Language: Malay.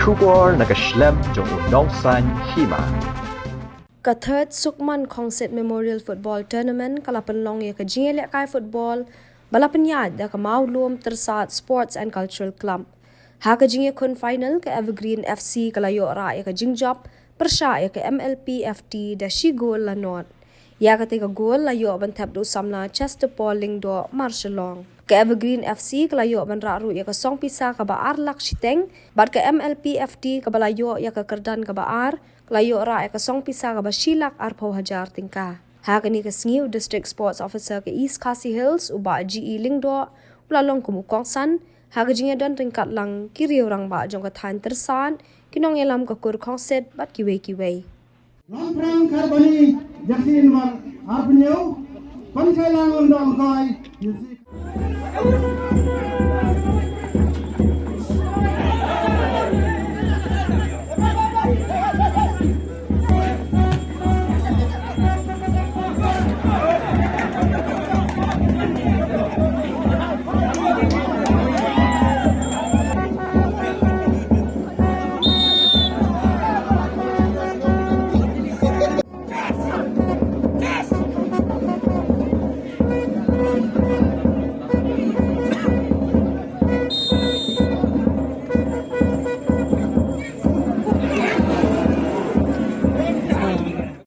Khur nakaslem jong udongsan Hima. Ka third Sukmon Khongsit Memorial Football Tournament kalapan long ya ka jingle kai football balapan yad da ka maulum tersat Sports and Cultural Club. Ha ka jingle kun final ka Evergreen FC kalayo ra ya ka Jingjop persya ya ka MLP FT da shi gol la not. Ya ka tiga gol layo ban tap do samna Chester Pauling do Marshalong. Ka Evergreen FC kalayo ban raru ya ka song pisa ka baar lak shiteng bat ka MLP FT ka balayo ya ka kerdan ka baar kalayo ra ya ka song pisa ka bashilak arpaw hajar tingka. Ha ka ni ka Sngiu District Sports Officer ka East Khasi Hills uba GE Lingdo ulalong kumukongsan ha ka jinya don ringkat lang kiriw rang ba jong ka than tersan kinong elam ka Khur Khongsit bat kiwe. Lamprang karbani jaksin mar arpnyo pansailang undang kai